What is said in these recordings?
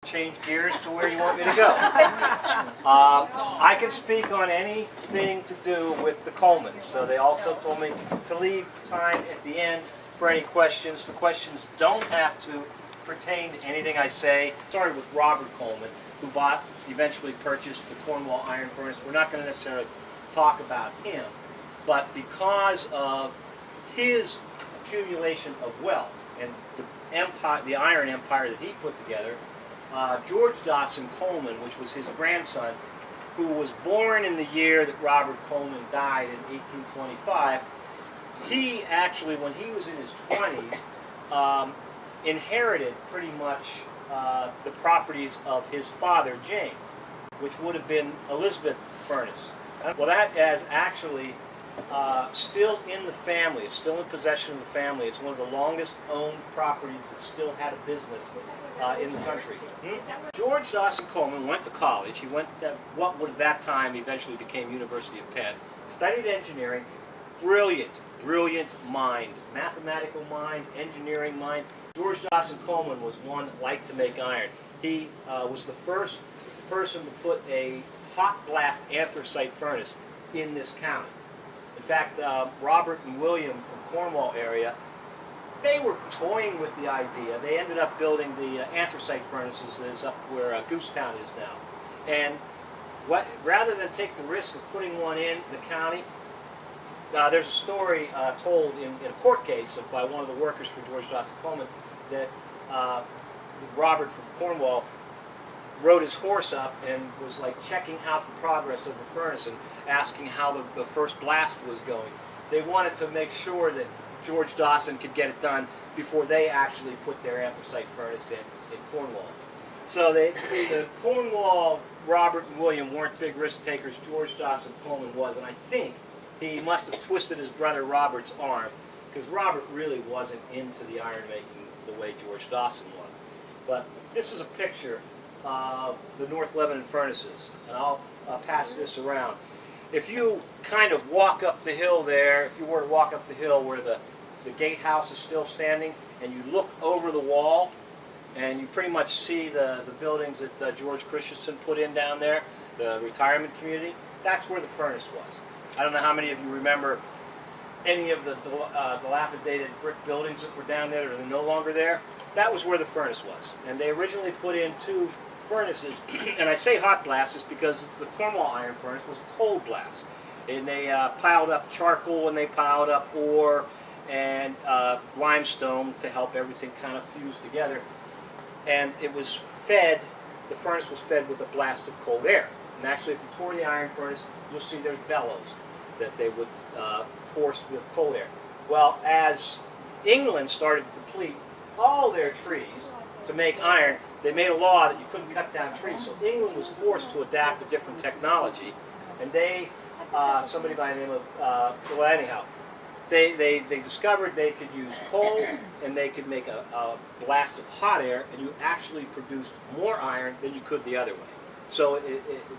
Change gears to where you want me to go. I can speak on anything to do with the Colemans, so they also told me to leave time at the end for any questions. The questions don't have to pertain to anything I say. Started with Robert Coleman, who eventually purchased the Cornwall iron furnace. We're not going to necessarily talk about him, but because of his accumulation of wealth and the empire, the iron empire that he put together, George Dawson Coleman, which was his grandson, who was born in the year that Robert Coleman died in 1825, he actually, when he was in his 20s, inherited pretty much the properties of his father, James, which would have been Elizabeth Furnace. Well, that is actually still in the family. It's still in possession of the family. It's one of the longest owned properties that still had a business in the country. George Dawson Coleman went to college. He went to what would at that time eventually became University of Penn. Studied engineering. Brilliant, brilliant mind. Mathematical mind, engineering mind. George Dawson Coleman was one that liked to make iron. He was the first person to put a hot blast anthracite furnace in this county. In fact, Robert and William from Cornwall area, they were toying with the idea. They ended up building the anthracite furnaces that is up where Goosetown is now. And rather than take the risk of putting one in the county, there's a story told in a court case by one of the workers for George Dawson Coleman that Robert from Cornwall rode his horse up and was like checking out the progress of the furnace and asking how the first blast was going. They wanted to make sure that George Dawson could get it done before they actually put their anthracite furnace in Cornwall. So the Cornwall, Robert and William weren't big risk takers. George Dawson Coleman was, and I think he must have twisted his brother Robert's arm, because Robert really wasn't into the iron making the way George Dawson was. But this is a picture of the North Lebanon furnaces, and I'll pass this around. If you kind of walk up the hill there, if you were to walk up the hill where the gatehouse is still standing, and you look over the wall, and you pretty much see the buildings that George Christensen put in down there, the retirement community, that's where the furnace was. I don't know how many of you remember any of the dilapidated brick buildings that were down there that are no longer there. That was where the furnace was. And they originally put in two furnaces, and I say hot blast is because the Cornwall iron furnace was a cold blast. And they piled up charcoal and they piled up ore and limestone to help everything kind of fuse together. And it was fed, the furnace was fed with a blast of cold air. And actually, if you tour the iron furnace, you'll see there's bellows that they would force the cold air. Well, as England started to deplete all their trees to make iron, they made a law that you couldn't cut down trees. So England was forced to adapt a different technology, and they, somebody by the name of, well anyhow, they discovered they could use coal and they could make a blast of hot air, and you actually produced more iron than you could the other way. So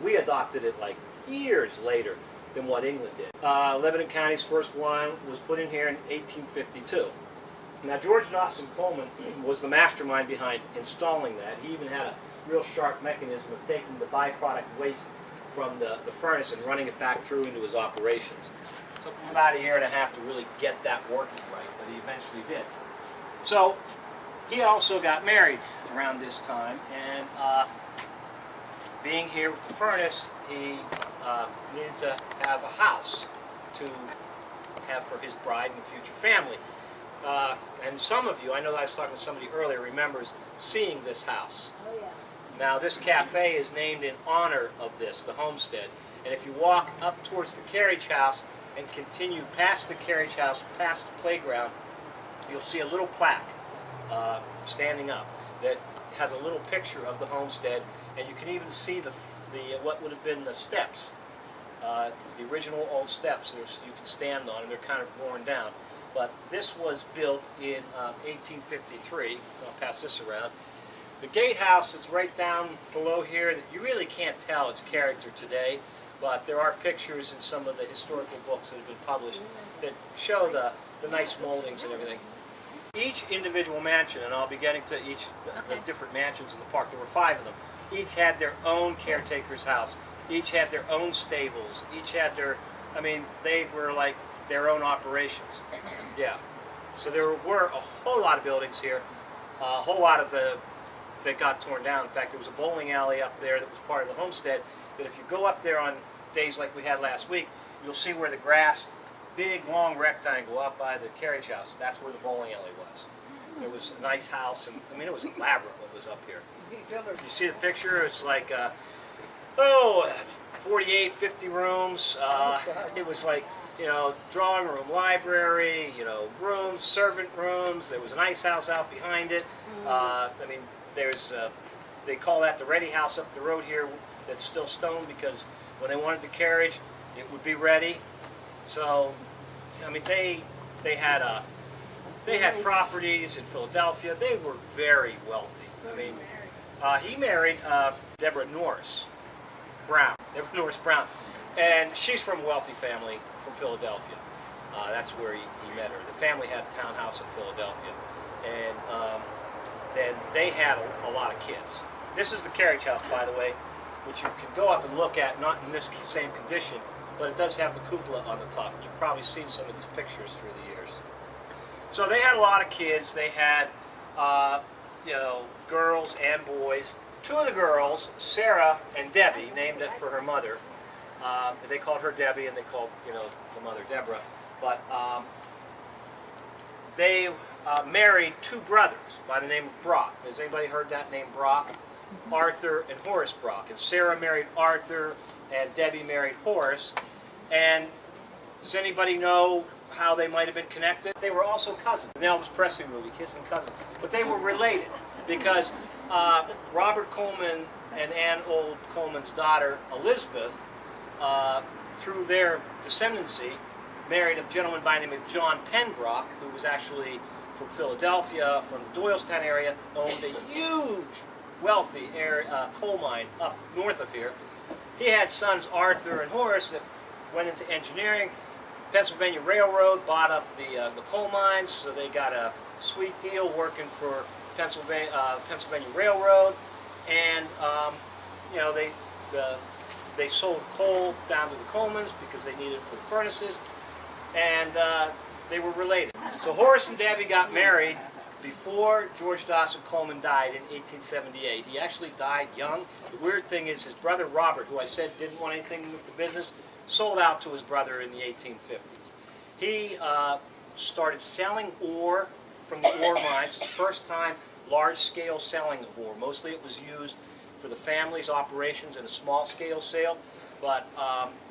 we adopted it like years later than what England did. Lebanon County's first one was put in here in 1852. Now, George Dawson Coleman was the mastermind behind installing that. He even had a real sharp mechanism of taking the byproduct waste from the furnace and running it back through into his operations. It took him about a year and a half to really get that working right, but he eventually did. So, he also got married around this time, and being here with the furnace, he needed to have a house to have for his bride and future family. And some of you, I know I was talking to somebody earlier, remembers seeing this house. Oh, yeah. Now, this cafe is named in honor of this, the Homestead. And if you walk up towards the carriage house and continue past the carriage house, past the playground, you'll see a little plaque standing up that has a little picture of the Homestead, and you can even see the what would have been the steps, the original old steps you can stand on, and they're kind of worn down. But this was built in 1853. I'll pass this around. The gatehouse that's right down below here, that you really can't tell its character today, but there are pictures in some of the historical books that have been published that show the nice moldings and everything. Each individual mansion, and I'll be getting to each the different mansions in the park. There were 5 of them. Each had their own caretaker's house. Each had their own stables. Each had their, I mean, they were like their own operations. Yeah. So there were a whole lot of buildings here. A whole lot of that got torn down. In fact, there was a bowling alley up there that was part of the homestead. That if you go up there on days like we had last week, you'll see where the grass, big long rectangle up by the carriage house. That's where the bowling alley was. There was a nice house, and I mean it was elaborate what was up here. You see the picture? It's like 48, 50 rooms. It was like, you know, drawing room, library, you know, rooms, servant rooms. There was an ice house out behind it. I mean, there's they call that the ready house up the road here. That's still stone because when they wanted the carriage, it would be ready. So, I mean, they had properties in Philadelphia. They were very wealthy. I mean, he married Deborah Norris Brown, and she's from a wealthy family from Philadelphia. That's where he met her. The family had a townhouse in Philadelphia, and then they had a lot of kids. This is the carriage house, by the way, which you can go up and look at, not in this same condition, but it does have the cupola on the top. You've probably seen some of these pictures through the years. So they had a lot of kids. They had, you know, girls and boys. 2 of the girls, Sarah and Debbie, named it for her mother. They called her Debbie, and they called, you know, the mother Deborah. But they married 2 brothers by the name of Brock. Has anybody heard that name, Brock? Arthur and Horace Brock. And Sarah married Arthur, and Debbie married Horace. And does anybody know how they might have been connected? They were also cousins. An Elvis Presley movie, Kissing Cousins. But they were related because Robert Coleman and Ann Old Coleman's daughter, Elizabeth, through their descendancy, married a gentleman by the name of John Penbrock, who was actually from Philadelphia, from the Doylestown area, owned a huge, wealthy coal mine up north of here. He had sons Arthur and Horace that went into engineering. Pennsylvania Railroad bought up the coal mines, so they got a sweet deal working for Pennsylvania Railroad, and you know, they sold coal down to the Colemans because they needed it for the furnaces, and they were related. So Horace and Debbie got married before George Dawson Coleman died in 1878. He actually died young. The weird thing is his brother Robert, who I said didn't want anything with the business, sold out to his brother in the 1850s. He started selling ore from the ore mines. It's the first time large-scale selling of ore. Mostly it was used for the family's operations in a small-scale sale, but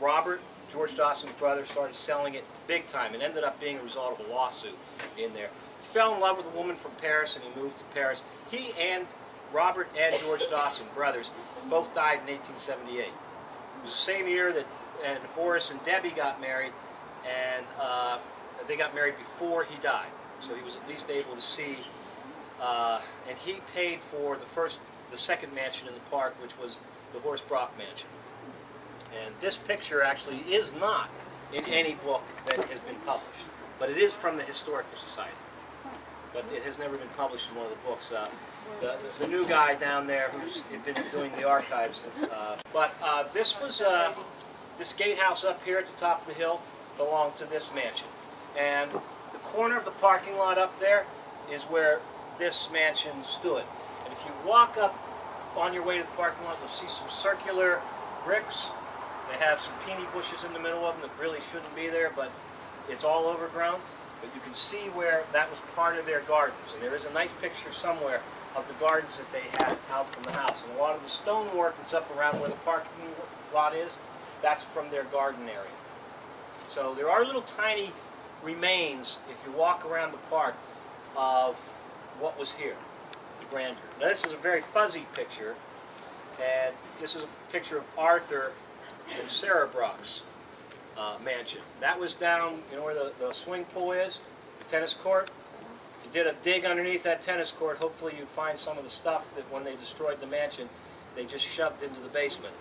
Robert, George Dawson's brother, started selling it big time. It ended up being a result of a lawsuit in there. He fell in love with a woman from Paris, and he moved to Paris. He and Robert and George Dawson, brothers, both died in 1878. It was the same year that Horace and Debbie got married, and they got married before he died. So he was at least able to see, and he paid for the second mansion in the park, which was the Horace Brock Mansion. And this picture actually is not in any book that has been published, but it is from the Historical Society. But it has never been published in one of the books. The new guy down there who's been doing the archives. This gatehouse up here at the top of the hill belonged to this mansion. And the corner of the parking lot up there is where this mansion stood. And if you walk up on your way to the parking lot, you'll see some circular bricks. They have some peony bushes in the middle of them that really shouldn't be there, but it's all overgrown. But you can see where that was part of their gardens. And there is a nice picture somewhere of the gardens that they had out from the house. And a lot of the stonework that's up around where the parking lot is, that's from their garden area. So there are little tiny remains, if you walk around the park, of what was here, the grandeur. Now this is a very fuzzy picture, and this is a picture of Arthur and Sarah Brock's mansion. That was down, you know where the swimming pool is, the tennis court. If you did a dig underneath that tennis court, hopefully you'd find some of the stuff that when they destroyed the mansion, they just shoved into the basement.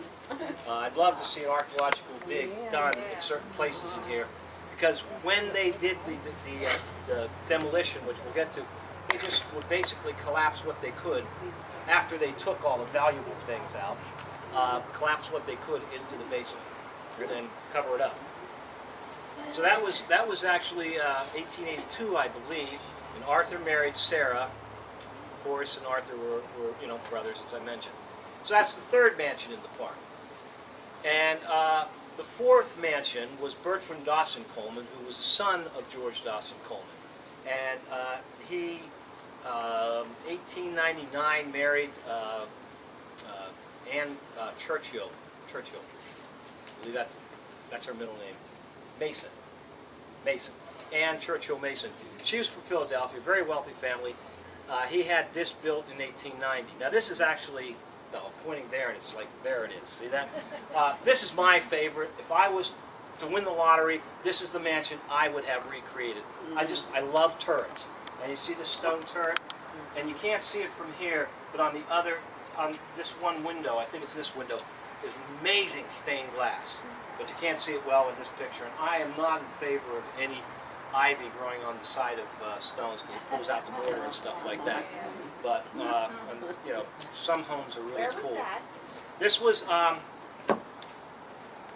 I'd love to see an archaeological dig done in certain places in here, because when they did the demolition, which we'll get to, they just would basically collapse what they could after they took all the valuable things out, collapse what they could into the basement and then cover it up. So that was actually 1882, I believe, and Arthur married Sarah. Horace and Arthur were brothers, as I mentioned. So that's the third mansion in the park. And the fourth mansion was Bertram Dawson Coleman, who was the son of George Dawson Coleman. And he, 1899, married Anne Churchill. I believe that's her middle name. Mason. Anne Churchill Mason. She was from Philadelphia, very wealthy family. He had this built in 1890. Now this is actually, no, I'm pointing there and it's like, there it is. See that? This is my favorite. If I was to win the lottery, this is the mansion I would have recreated. I love turrets. And you see this stone turret? And you can't see it from here, but on this one window, I think it's this window, is amazing stained glass. But you can't see it well in this picture. And I am not in favor of any ivy growing on the side of stones because it pulls out the mortar and stuff like that. But some homes are really cool. This was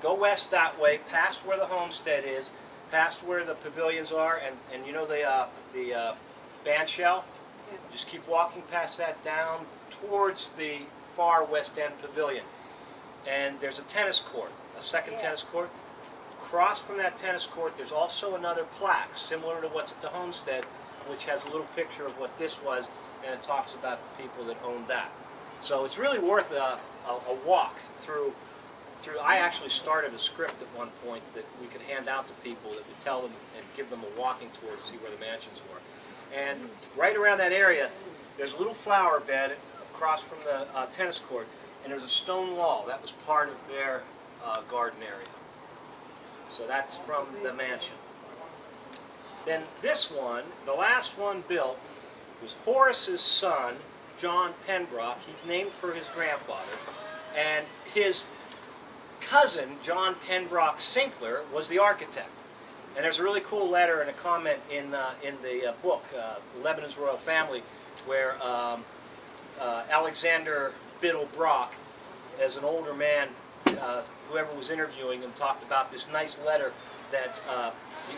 go west that way, past where the homestead is, past where the pavilions are, and you know the band shell. Just keep walking past that down towards the far west end pavilion, and there's a tennis court, a second tennis court. Across from that tennis court, there's also another plaque, similar to what's at the homestead, which has a little picture of what this was, and it talks about the people that owned that. So it's really worth a walk through. I actually started a script at one point that we could hand out to people that would tell them and give them a walking tour to see where the mansions were. And right around that area, there's a little flower bed across from the tennis court, and there's a stone wall. That was part of their garden area. So that's from the mansion. Then this one, the last one built, was Horace's son, John Penbrock. He's named for his grandfather. And his cousin, John Penbrock Sinkler, was the architect. And there's a really cool letter and a comment in the book, Lebanon's Royal Family, where Alexander Biddle Brock, as an older man, whoever was interviewing him, talked about this nice letter that the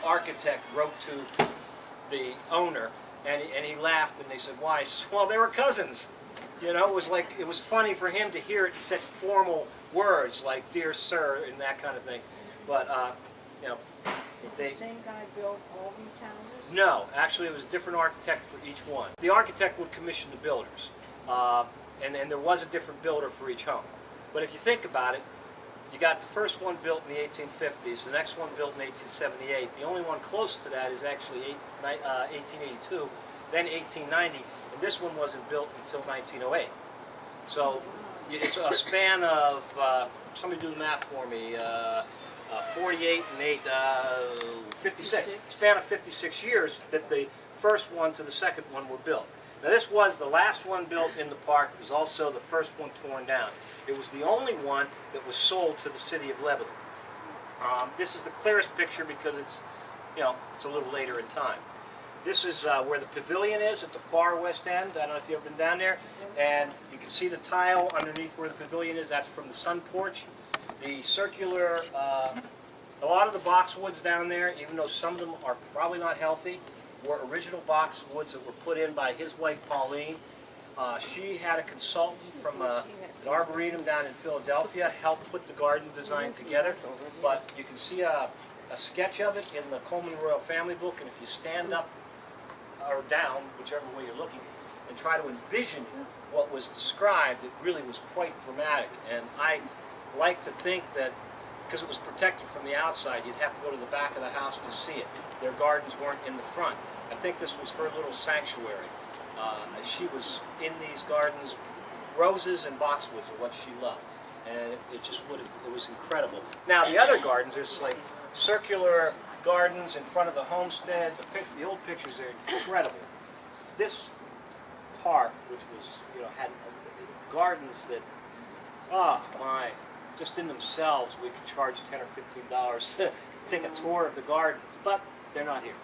architect wrote to the owner, and he laughed, and they said, why? He says, well, they were cousins. You know, it was funny for him to hear it in such formal words, like dear sir, and that kind of thing. But, you know, Did the same guy build all these houses? No, actually it was a different architect for each one. The architect would commission the builders, and there was a different builder for each home. But if you think about it, you got the first one built in the 1850s, the next one built in 1878. The only one close to that is actually 1882, then 1890, and this one wasn't built until 1908. So it's a span of, somebody do the math for me, 48 and 8, 56. Span of 56 years that the first one to the second one were built. Now this was the last one built in the park. It was also the first one torn down. It was the only one that was sold to the city of Lebanon. This is the clearest picture because it's, you know, it's a little later in time. This is where the pavilion is at the far west end. I don't know if you've ever been down there. And you can see the tile underneath where the pavilion is. That's from the sun porch. The circular, a lot of the boxwoods down there, even though some of them are probably not healthy, were original boxwoods that were put in by his wife Pauline. She had a consultant from an arboretum down in Philadelphia help put the garden design together. But you can see a sketch of it in the Coleman Royal Family book, and if you stand up or down, whichever way you're looking, and try to envision what was described, it really was quite dramatic. And I like to think that because it was protected from the outside, you'd have to go to the back of the house to see it. Their gardens weren't in the front. I think this was her little sanctuary. She was in these gardens. Roses and boxwoods are what she loved, and it was incredible. Now the other gardens, there's like circular gardens in front of the homestead. The old pictures are incredible. This park, which was, you know, had gardens that, oh my, just in themselves we could charge $10 or $15 take a tour of the gardens, but they're not here.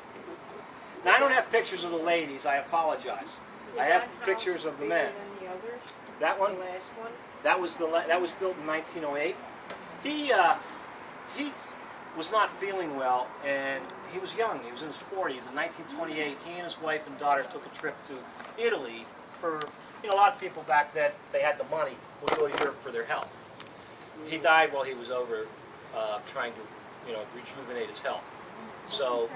Now I don't have pictures of the ladies, I apologize. I have pictures of the men. Than the others? That one? The last one? That was built in 1908. He was not feeling well, and he was young. He was in his 40s. In 1928, he and his wife and daughter took a trip to Italy for, a lot of people back then, if they had the money, would go to Europe for their health. He died while he was over trying to, rejuvenate his health. So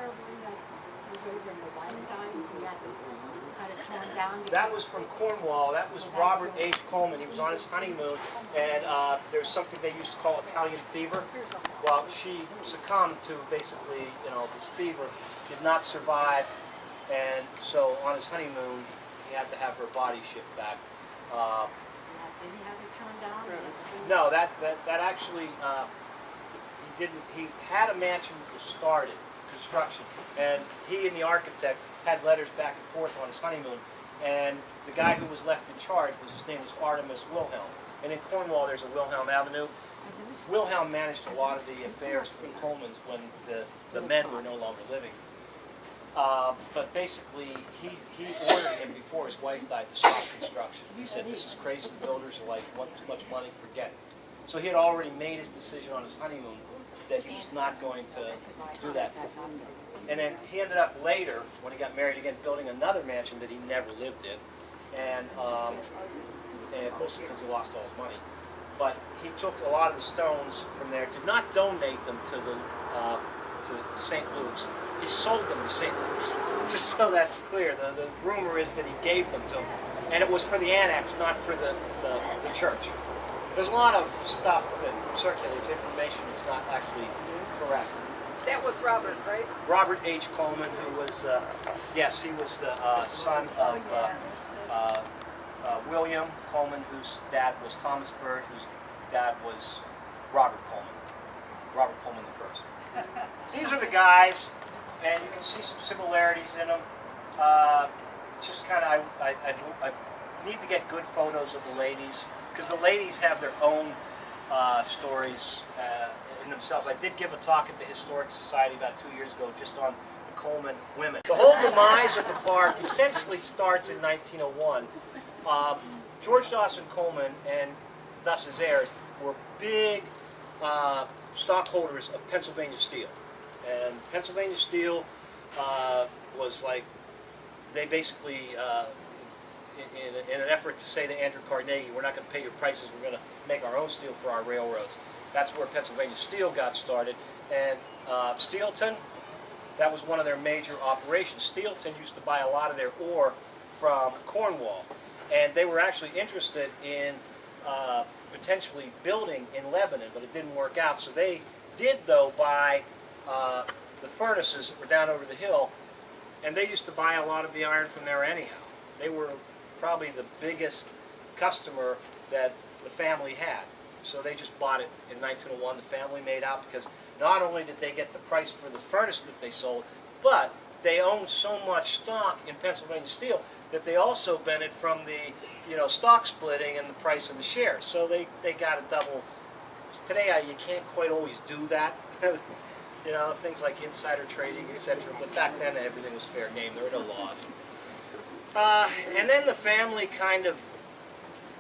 that was from Cornwall. That was Robert H. Coleman. He was on his honeymoon, and there's something they used to call Italian fever. Well, she succumbed to basically, this fever, did not survive, and so on his honeymoon, he had to have her body shipped back. Did he have it turned down? No, that actually, he didn't. He had a mansion that was started, construction, and he and the architect had letters back and forth on his honeymoon, and the guy who was left in charge his name was Artemis Wilhelm, and in Cornwall there's a Wilhelm Avenue. Wilhelm managed a lot of the affairs for the Colemans when the men were no longer living. But basically, he ordered him before his wife died to stop construction. He said, "This is crazy. The builders are like, want too much money, forget it." So he had already made his decision on his honeymoon that he was not going to do that. And then he ended up later, when he got married again, building another mansion that he never lived in, and mostly because he lost all his money. But he took a lot of the stones from there, did not donate them to St. Luke's. He sold them to St. Luke's, just so that's clear. The rumor is that he gave them to him, and it was for the annex, not for the church. There's a lot of stuff that circulates, information that's not actually correct. That was Robert, right? Robert H. Coleman, who was, yes, he was the son of William Coleman, whose dad was Thomas Bird, whose dad was Robert Coleman the first. These are the guys, and you can see some similarities in them. It's just kind of, I need to get good photos of the ladies, because the ladies have their own stories in themselves. I did give a talk at the Historic Society about 2 years ago just on the Coleman women. The whole demise of the park essentially starts in 1901. George Dawson Coleman and thus his heirs were big stockholders of Pennsylvania Steel. And Pennsylvania Steel was like, they basically, in an effort to say to Andrew Carnegie, we're not going to pay your prices, we're going to make our own steel for our railroads. That's where Pennsylvania Steel got started. And Steelton, that was one of their major operations. Steelton used to buy a lot of their ore from Cornwall. And they were actually interested in potentially building in Lebanon, but it didn't work out. So they did, though, buy the furnaces that were down over the hill, and they used to buy a lot of the iron from there anyhow. They were probably the biggest customer that the family had. So they just bought it in 1901. The family made out because not only did they get the price for the furnace that they sold, but they owned so much stock in Pennsylvania Steel that they also benefited from the stock splitting and the price of the shares. So they got a double. Today you can't quite always do that. Things like insider trading, etc. But back then everything was fair game. There were no laws. And then the family kind of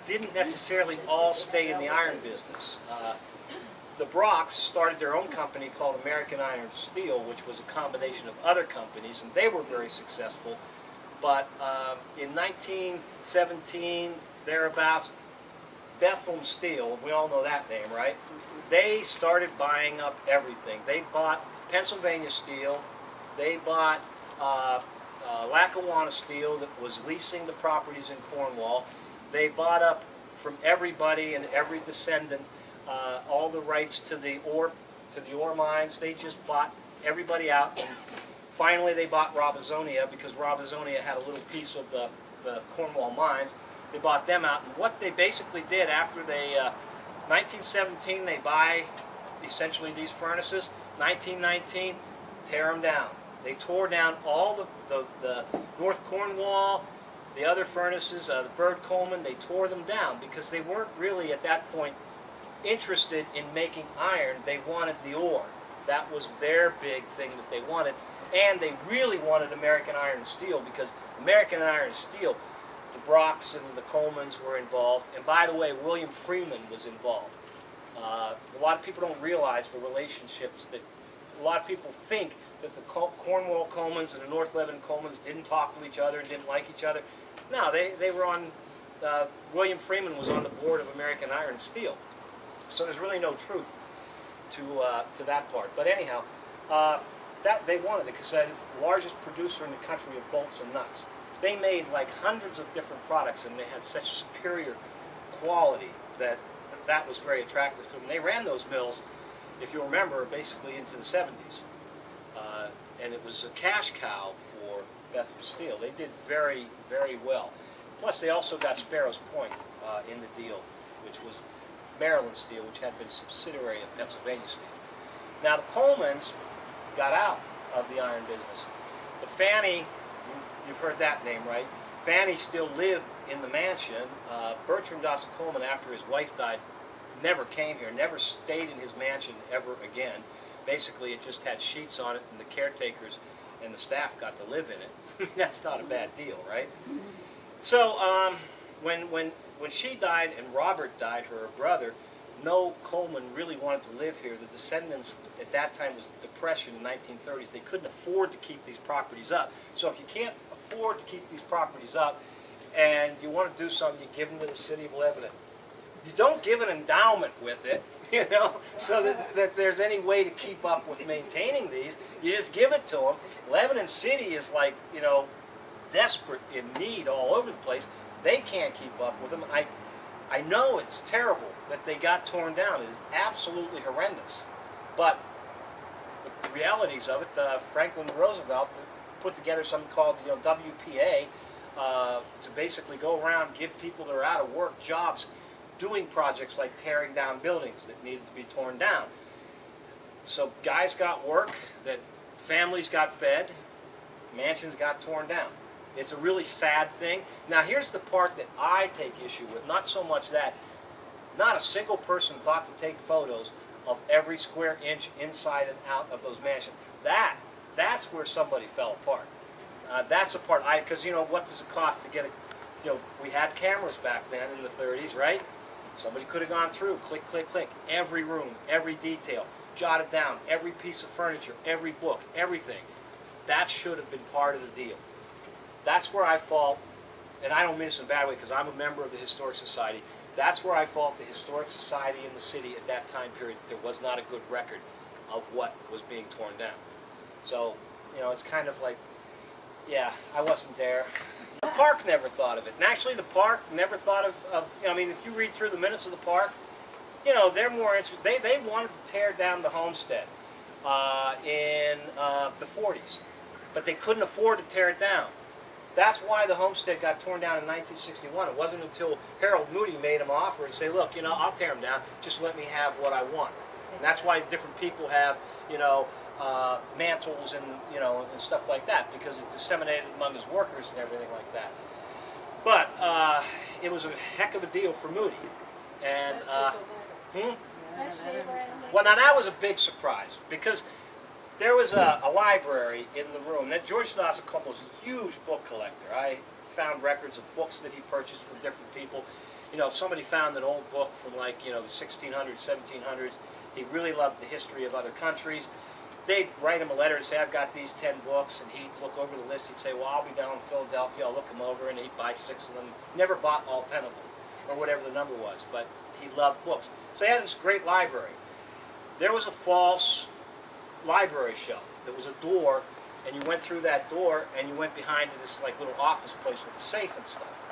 didn't necessarily all stay in the iron business. The Brocks started their own company called American Iron and Steel, which was a combination of other companies, and they were very successful. But in 1917, thereabouts, Bethlehem Steel, we all know that name, right? They started buying up everything. They bought Pennsylvania Steel. They bought Lackawanna Steel that was leasing the properties in Cornwall. They bought up from everybody and every descendant all the rights to the ore mines. They just bought everybody out. And finally, they bought Robisonia because Robisonia had a little piece of the Cornwall mines. They bought them out, and what they basically did after they, 1917, they buy essentially these furnaces. 1919, tear them down. They tore down all the North Cornwall, the other furnaces, the Bird Coleman. They tore them down because they weren't really at that point interested in making iron. They wanted the ore. That was their big thing that they wanted. And they really wanted American Iron and Steel, because American Iron and Steel, the Brocks and the Colemans were involved. And by the way, William Freeman was involved. A lot of people don't realize the relationships that, a lot of people think that the Cornwall Colemans and the North Lebanon Colemans didn't talk to each other and didn't like each other. No, they were on, William Freeman was on the board of American Iron and Steel. So there's really no truth to that part. But anyhow, that they wanted it because they're the largest producer in the country of bolts and nuts. They made like hundreds of different products, and they had such superior quality that that was very attractive to them. They ran those mills, if you remember, basically into the 70s. And it was a cash cow for Bethlehem Steel. They did very, very well. Plus, they also got Sparrows Point in the deal, which was Maryland Steel, which had been a subsidiary of Pennsylvania Steel. Now, the Colemans got out of the iron business. But Fanny, you've heard that name, right? Fanny still lived in the mansion. Bertram Dawson Coleman, after his wife died, never came here, never stayed in his mansion ever again. Basically, it just had sheets on it, and the caretakers and the staff got to live in it. That's not a bad deal, right? So when she died and Robert died, her brother, no Coleman really wanted to live here. The descendants at that time was the Depression in the 1930s. They couldn't afford to keep these properties up. So if you can't afford to keep these properties up and you want to do something, you give them to the city of Lebanon. You don't give an endowment with it, you know, so that there's any way to keep up with maintaining these. You just give it to them. Lebanon City is like, you know, desperate in need all over the place. They can't keep up with them. I know it's terrible that they got torn down. It is absolutely horrendous. But the realities of it, Franklin Roosevelt put together something called the WPA to basically go around, give people that are out of work jobs doing projects like tearing down buildings that needed to be torn down. So guys got work, that families got fed, mansions got torn down. It's a really sad thing. Now here's the part that I take issue with. Not so much that, not a single person thought to take photos of every square inch inside and out of those mansions. That's where somebody fell apart. That's the part because you know, what does it cost to get a, you know, we had cameras back then in the 30s, right? Somebody could have gone through, click, click, click, every room, every detail, jotted down every piece of furniture, every book, everything. That should have been part of the deal. That's where I fault, and I don't mean this in a bad way because I'm a member of the Historic Society. That's where I fault the Historic Society in the city at that time period, that there was not a good record of what was being torn down. So, you know, it's kind of like, yeah, I wasn't there. The park never thought of it. And actually the park never thought of you know, I mean, if you read through the minutes of the park, you know, they're more interested. They wanted to tear down the homestead in the 40s, but they couldn't afford to tear it down. That's why the homestead got torn down in 1961. It wasn't until Harold Moody made him offer and say, look, you know, I'll tear them down, just let me have what I want. And that's why different people have, you know, mantles and, you know, and stuff like that, because it disseminated among his workers and everything like that. But it was a heck of a deal for Moody. And well, now that was a big surprise, because there was a library in the room. Now, George Dawson Coleman was a huge book collector. I found records of books that he purchased from different people. You know, if somebody found an old book from, like, you know, the 1600s, 1700s, he really loved the history of other countries. They'd write him a letter and say, I've got these 10 books, and he'd look over the list. He'd say, well, I'll be down in Philadelphia. I'll look them over, and he'd buy 6 of them. Never bought all 10 of them, or whatever the number was, but he loved books. So he had this great library. There was a false library shelf. There was a door, and you went through that door, and you went behind this like little office place with a safe and stuff.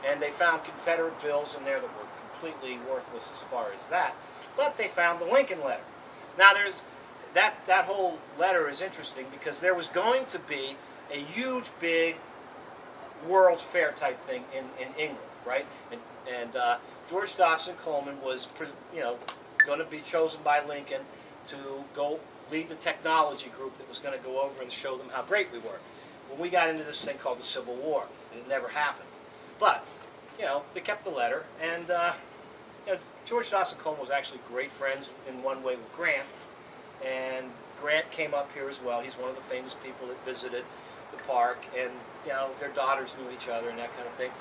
And they found Confederate bills in there that were completely worthless as far as that. But they found the Lincoln letter. Now there's that whole letter is interesting, because there was going to be a huge, big World's Fair type thing in England, right? And George Dawson Coleman was, you know, going to be chosen by Lincoln to go lead the technology group that was going to go over and show them how great we were. Well, we got into this thing called the Civil War, and it never happened. But, you know, they kept the letter, and you know, George Dawson Coleman was actually great friends in one way with Grant, and Grant came up here as well. He's one of the famous people that visited the park, and you know, their daughters knew each other and that kind of thing.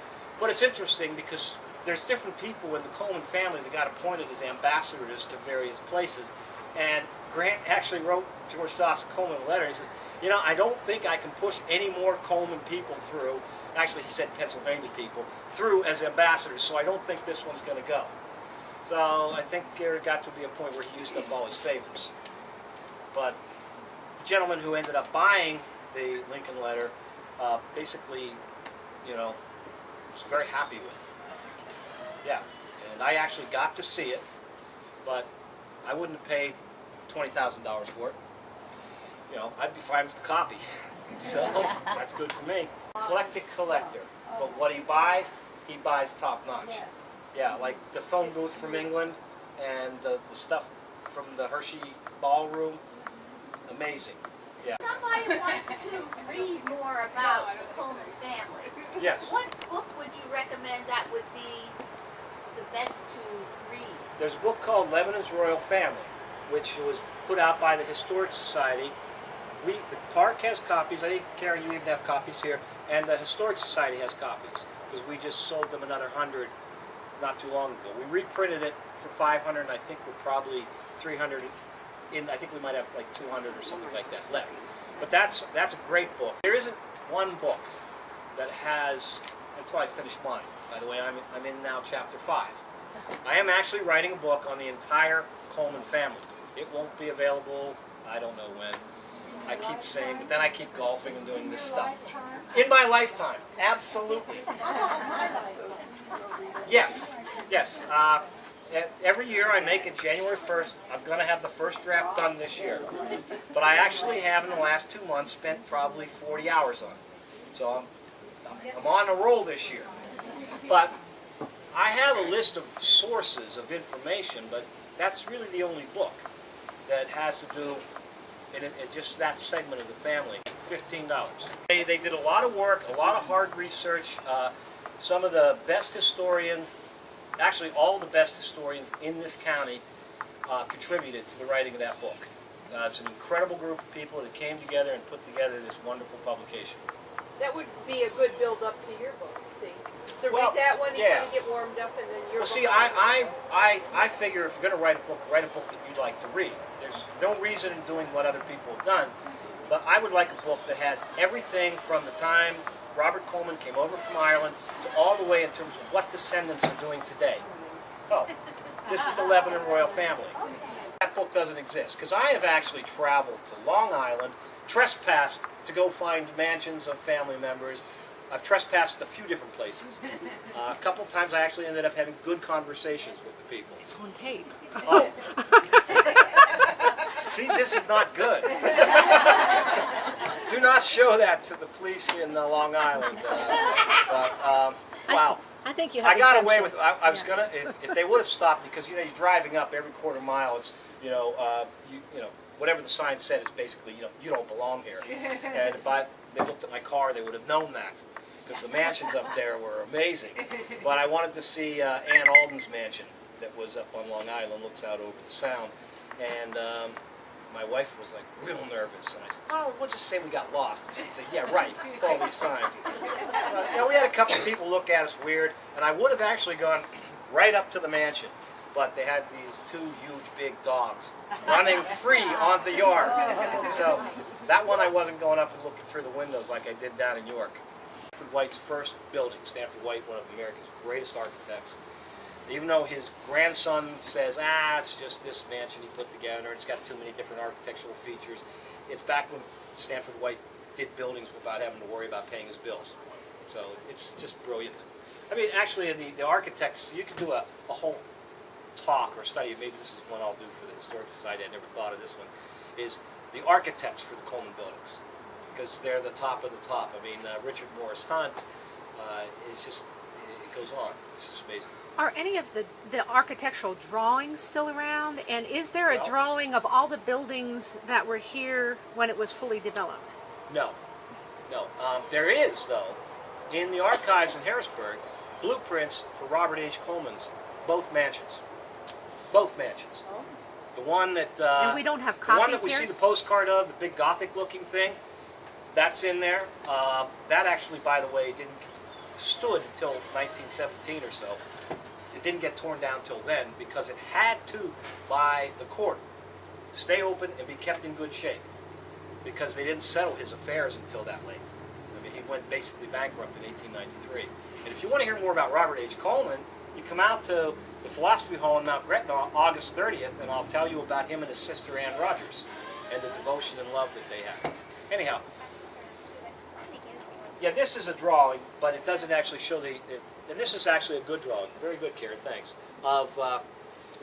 But it's interesting because there's different people in the Coleman family that got appointed as ambassadors to various places. And Grant actually wrote George Dawson Coleman a letter. He says, you know, I don't think I can push any more Coleman people through. Actually, he said Pennsylvania people through as ambassadors, so I don't think this one's going to go. So I think there got to be a point where he used up all his favors. But the gentleman who ended up buying the Lincoln letter basically, you know, was very happy with it. Yeah, and I actually got to see it, but I wouldn't have paid $20,000 for it. You know, I'd be fine with the copy. So that's good for me. Eclectic collector, but what he buys top notch. Yes. Yeah, like the phone booth from England and the stuff from the Hershey ballroom. Amazing. Yeah. Somebody wants to read more about the Coleman family. Yes. What book would you recommend that would be the best to read? There's a book called Lebanon's Royal Family, which was put out by the Historic Society. The park has copies. I think, Karen, you even have copies here. And the Historic Society has copies, because we just sold them another 100 not too long ago. We reprinted it for 500, and I think we're probably 300 I think we might have like 200 or something like that left. But that's a great book. There isn't one book that has, until I finish mine. By the way, I'm in now chapter 5. I am actually writing a book on the entire Coleman family. It won't be available, I don't know when. I keep saying, but then I keep golfing and doing this stuff. In my lifetime, absolutely. Yes, yes. Every year I make it January 1st. I'm going to have the first draft done this year. But I actually have in the last 2 months spent probably 40 hours on it. So I'm on a roll this year. But I have a list of sources of information, but that's really the only book that has to do in just that segment of the family. $15. They did a lot of work, a lot of hard research. Some of the best historians, actually all the best historians in this county, contributed to the writing of that book. It's an incredible group of people that came together and put together this wonderful publication. That would be a good build-up to your book, see? So Well, read that one, you yeah. kind of get warmed up, and then your Well, book. see, I figure if you're going to write a book that you'd like to read. There's no reason in doing what other people have done, but I would like a book that has everything from the time Robert Coleman came over from Ireland to all the way in terms of what descendants are doing today. Oh, this is the Lebanon royal family. That book doesn't exist, because I have actually traveled to Long Island, trespassed to go find mansions of family members. I've trespassed a few different places. A couple of times I actually ended up having good conversations with the people. It's on tape. Oh. See, this is not good. Do not show that to the police in Long Island. Wow. I think you have I got exemption. away with it. I was gonna, if they would have stopped, because you know, you're driving up every quarter mile. It's you know, whatever the sign said, it's basically you don't belong here. And if they looked at my car, they would have known that, because the mansions up there were amazing. But I wanted to see Ann Alden's mansion that was up on Long Island, looks out over the Sound, and my wife was like real nervous, and I said, "Oh, we'll just say we got lost." And she said, "Yeah, right, with all these signs." We had a couple of people look at us weird, and I would have actually gone right up to the mansion, but they had these 2 huge big dogs running free on the yard. So that one I wasn't going up and looking through the windows like I did down in York. Stanford White's first building. Stanford White, one of America's greatest architects. Even though his grandson says, it's just this mansion he put together, it's got too many different architectural features. It's back when Stanford White did buildings without having to worry about paying his bills. So it's just brilliant. I mean, actually, the architects, you could do a whole talk or study, maybe this is one I'll do for the Historic Society, I never thought of this one, is the architects for the Coleman buildings, because they're the top of the top. I mean, Richard Morris Hunt, it's just, it goes on. It's just amazing. Are any of the architectural drawings still around? And is there a drawing of all the buildings that were here when it was fully developed? No. No. There is, though, in the archives in Harrisburg, blueprints for Robert H. Coleman's both mansions. Both mansions. The one that And we don't have the one that copies we here? see the postcard of, the big Gothic-looking thing, that's in there. That actually, by the way, stood until 1917 or so. It didn't get torn down till then because it had to, by the court, stay open and be kept in good shape because they didn't settle his affairs until that late. I mean, he went basically bankrupt in 1893. And if you want to hear more about Robert H. Coleman, you come out to the Philosophy Hall in Mount Gretna August 30th, and I'll tell you about him and his sister Ann Rogers and the devotion and love that they have. Anyhow, yeah, this is a drawing, but it doesn't actually show and this is actually a good drawing, very good, Karen, thanks, of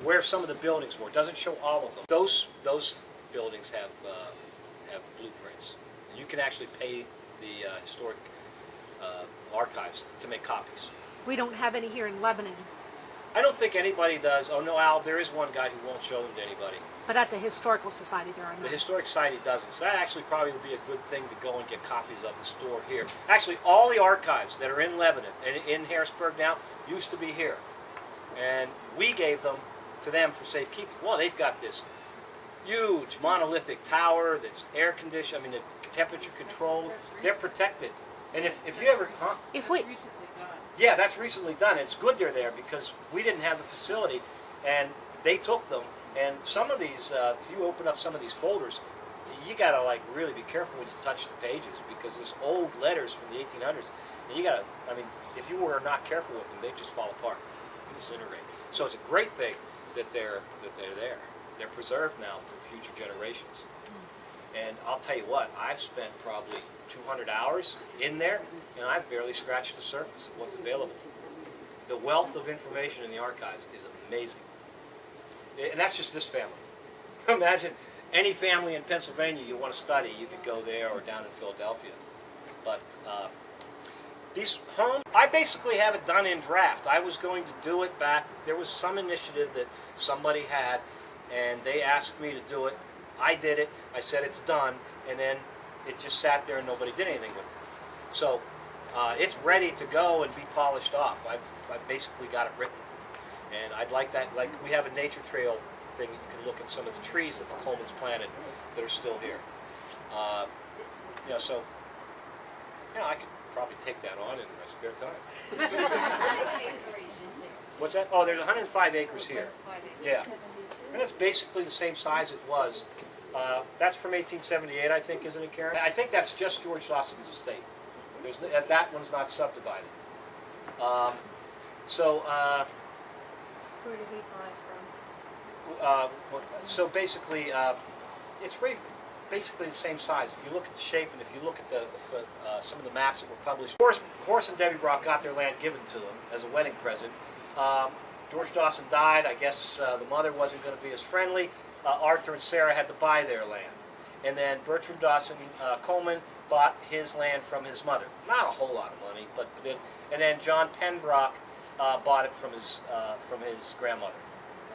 where some of the buildings were. It doesn't show all of them. Those buildings have blueprints. And you can actually pay the historic archives to make copies. We don't have any here in Lebanon, I don't think anybody does. Oh no, Al, there is one guy who won't show them to anybody. but at the Historical Society there are The none. Historic Society doesn't. So that actually probably would be a good thing to go and get copies of and store here. Actually, all the archives that are in Lebanon and in Harrisburg now used to be here. And we gave them to them for safekeeping. Well, they've got this huge monolithic tower that's air conditioned, I mean, the temperature controlled. They're protected. And if you ever, huh? If we, Yeah, that's recently done. It's good they're there because we didn't have the facility, and they took them. And some of these, if you open up some of these folders, you gotta like really be careful when you touch the pages because there's old letters from the 1800s, and you gotta. I mean, if you were not careful with them, they just fall apart, and disintegrate. So it's a great thing that they're there. They're preserved now for future generations. And I'll tell you what, I've spent probably 200 hours in there, and I've barely scratched the surface of what's available. The wealth of information in the archives is amazing. And that's just this family. Imagine any family in Pennsylvania you want to study, you could go there or down in Philadelphia. But these homes, I basically have it done in draft. I was going to do it back, there was some initiative that somebody had, and they asked me to do it. I did it, I said it's done, and then it just sat there and nobody did anything with it. So it's ready to go and be polished off. I've basically got it written. And I'd like that, like we have a nature trail thing, you can look at some of the trees that the Colemans planted that are still here. You know, so, you know, I could probably take that on in my spare time. What's that? Oh, there's 105 acres here. Yeah. And it's basically the same size it was. That's from 1878, I think, isn't it, Karen? I think that's just George Dawson's estate. That one's not subdivided. Where did he buy from? So basically, it's basically the same size. If you look at the shape and if you look at some of the maps that were published. Horace and Debbie Brock got their land given to them as a wedding present. George Dawson died. I guess the mother wasn't going to be as friendly. Arthur and Sarah had to buy their land. And then Bertram Dawson Coleman bought his land from his mother. Not a whole lot of money, but then, and then John Penbrock bought it from his grandmother.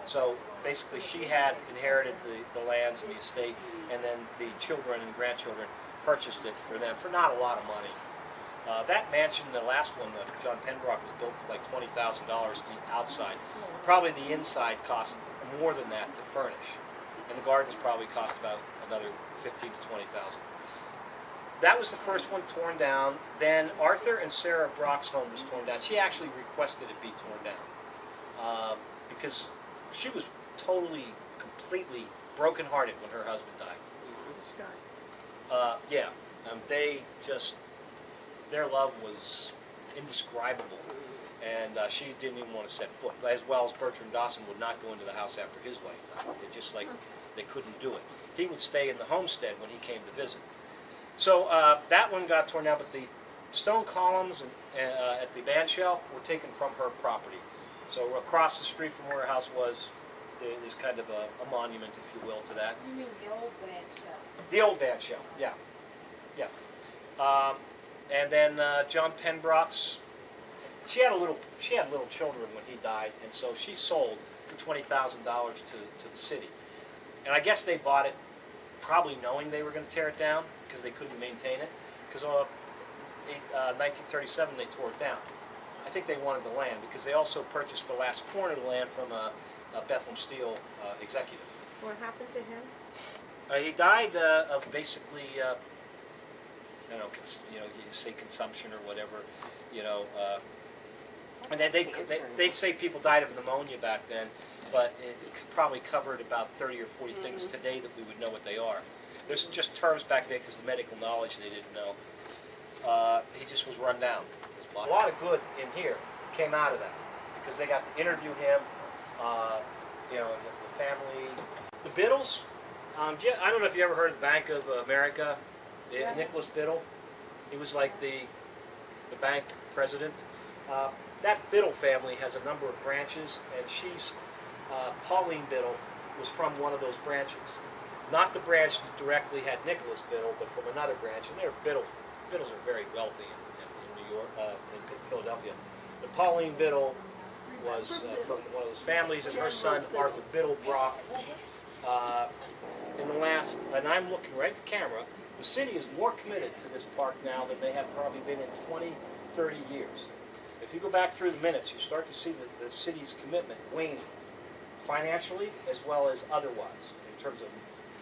So basically she had inherited the lands and the estate, and then the children and grandchildren purchased it for them for not a lot of money. That mansion, the last one, John Penbrock, was built for like $20,000 the outside. Probably the inside cost more than that to furnish. And the gardens probably cost about another $15,000 to $20,000. That was the first one torn down. Then Arthur and Sarah Brock's home was torn down. She actually requested it be torn down because she was totally, completely brokenhearted when her husband died. Yeah, their love was indescribable, and she didn't even want to set foot. As well as Bertram Dawson would not go into the house after his wife died. It just like they couldn't do it. He would stay in the homestead when he came to visit. So that one got torn down, but the stone columns at the band shell were taken from her property. So across the street from where her house was, there's kind of a monument, if you will, to that. You mean the old band shell? The old band shell, yeah. Yeah. And then John Penbrock's, she had little children when he died, and so she sold for $20,000 to the city. And I guess they bought it probably knowing they were going to tear it down because they couldn't maintain it. Because 1937 they tore it down. I think they wanted the land because they also purchased the last corner of the land from a Bethlehem Steel executive. What happened to him? He died of basically, I don't know, you say consumption or whatever, and then they'd say people died of pneumonia back then, but it probably covered about 30 or 40 things today that we would know what they are. There's just terms back then because the medical knowledge they didn't know. He just was run down. A lot of good in here came out of that because they got to interview him, the family. The Biddles, I don't know if you ever heard of the Bank of America, Nicholas Biddle. He was like the bank president. That Biddle family has a number of branches, and Pauline Biddle was from one of those branches. Not the branch that directly had Nicholas Biddle, but from another branch. And Biddles are very wealthy in New York, in Philadelphia. But Pauline Biddle was from one of those families, and her son Arthur Biddle Brock. In the last, and I'm looking right at the camera, the city is more committed to this park now than they have probably been in 20, 30 years. If you go back through the minutes, you start to see the city's commitment waning, financially as well as otherwise, in terms of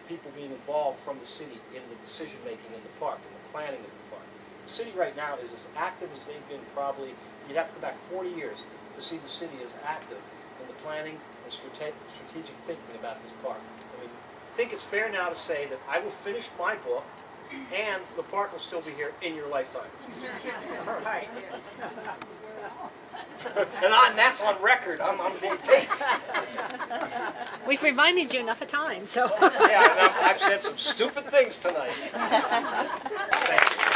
people being involved from the city in the decision-making in the park, in the planning of the park. The city right now is as active as they've been probably, you'd have to go back 40 years to see the city as active in the planning and strategic thinking about this park. I mean, I think it's fair now to say that I will finish my book and the park will still be here in your lifetime. All right. And that's on record. I'm being taped. We've reminded you enough of time, so. Yeah, and I've said some stupid things tonight. Thank you.